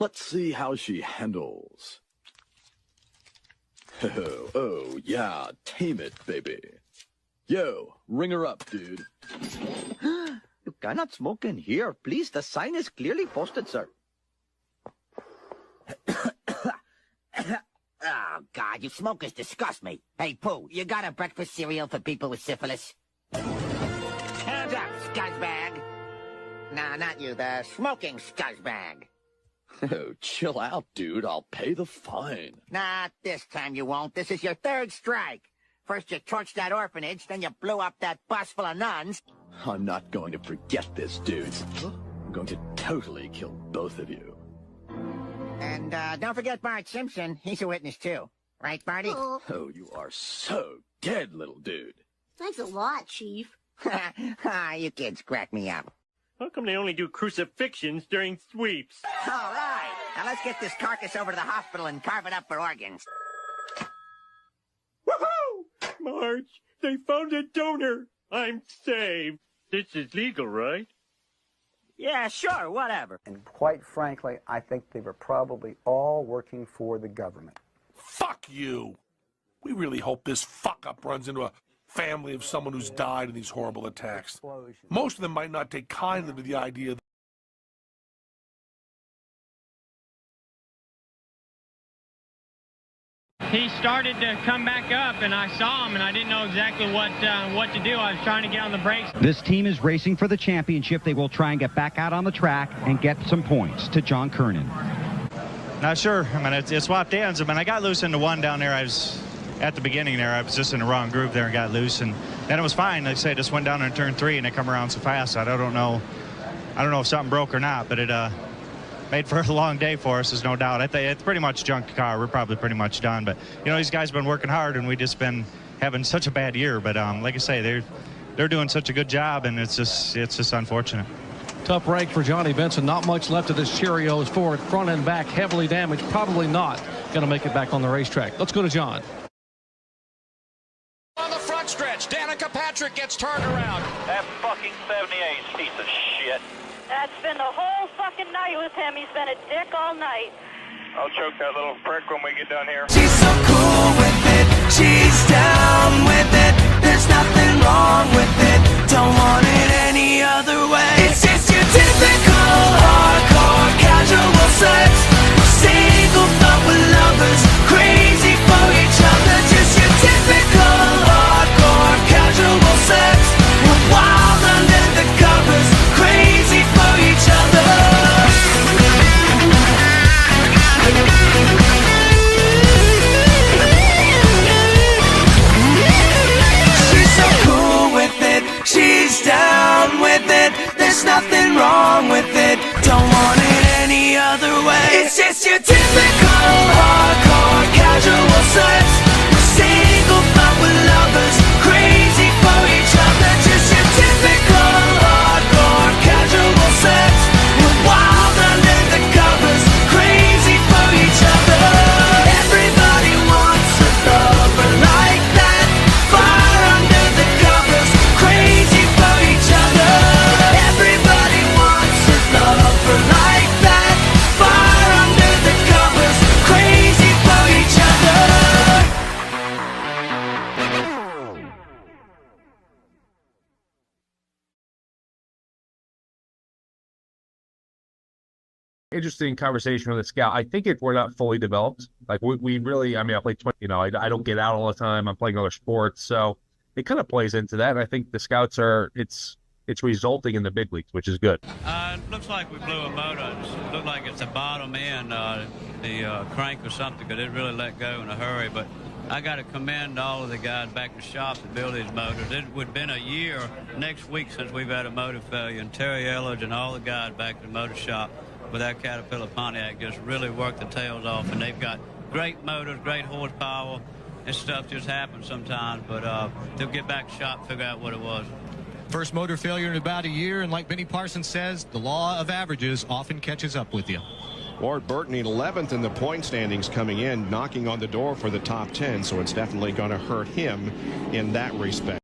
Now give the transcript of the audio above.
Let's see how she handles. Oh, yeah, tame it, baby. Yo, ring her up, dude. You cannot smoke in here. Please, the sign is clearly posted, sir. Oh, God, you smokers disgust me. Hey, Pooh, you got a breakfast cereal for people with syphilis? Hands up, scuzzbag. Nah, not you, the smoking scuzzbag. Oh, chill out, dude. I'll pay the fine. Nah, this time you won't. This is your third strike. First you torched that orphanage, then you blew up that bus full of nuns. I'm not going to forget this, dudes. I'm going to totally kill both of you. And don't forget Bart Simpson. He's a witness, too. Right, Barty? Oh, you are so dead, little dude. Thanks a lot, Chief. You kids crack me up. How come they only do crucifixions during sweeps? All right. Now let's get this carcass over to the hospital and carve it up for organs. Woohoo! Marge, they found a donor. I'm saved. This is legal, right? Yeah, sure, whatever. And quite frankly, I think they were probably all working for the government. Fuck you! We really hope this fuck-up runs into a family of someone who's died in these horrible attacks. Most of them might not take kindly to the idea that he started to come back up, and I saw him, and I didn't know exactly what to do. I was trying to get on the brakes. This team is racing for the championship. They will try and get back out on the track and get some points. To John Kernan. Not sure. I mean, it swapped ends. I mean, I got loose into one down there. I was at the beginning there. I was just in the wrong groove there and got loose, and then it was fine. Like I say, I just went down in turn 3, and it come around so fast. I don't know if something broke or not, but it made for a long day for us, there's no doubt. I think it's pretty much junked car. We're probably pretty much done. But, you know, these guys have been working hard, and we just been having such a bad year. But like I say, they're doing such a good job, and it's just unfortunate. Tough break for Johnny Benson. Not much left of this Cheerios Ford. Front and back heavily damaged. Probably not going to make it back on the racetrack. Let's go to John. On the front stretch, Danica Patrick gets turned around. That fucking 78's piece of shit. That's been the whole fucking night with him. He's been a dick all night. I'll choke that little prick when we get done here. She's so cool with it. She's down with it. There's nothing wrong with it. Don't want it any other way. It's just your typical hardcore casual sex. Single but with lovers. Crazy for each other. Just your typical hardcore casual sex. We're wild under the covers. Crazy for each other. She's so cool with it. She's down with it. There's nothing wrong with it. Don't want it any other way. It's just your typical hardcore casual sex. Single but with lovers. Crazy for each other. Just your typical hardcore casual sex. We're wild under the covers. Crazy for each other. Everybody wants a lover like that. Fire under the covers. Crazy for each other. Everybody wants a lover like that. Fire under the covers. Crazy for each other. Interesting conversation with the scout. I think we're not fully developed. Like we really, I mean, I play 20, you know, I don't get out all the time. I'm playing other sports. So it kind of plays into that. And I think the scouts it's resulting in the big leagues, which is good. It looks like we blew a motor. It looked like it's the bottom end, the crank or something, because it really let go in a hurry. But I got to commend all of the guys back to shop that build these motors. It would have been a year next week since we've had a motor failure, and Terry Ellard and all the guys back to the motor shop with that Caterpillar Pontiac just really worked the tails off, and they've got great motors, great horsepower. This stuff just happens sometimes, but they'll get back to shop and figure out what it was. First motor failure in about a year, and like Benny Parsons says, the law of averages often catches up with you. Ward Burton 11th in the point standings coming in, knocking on the door for the top 10, so it's definitely going to hurt him in that respect.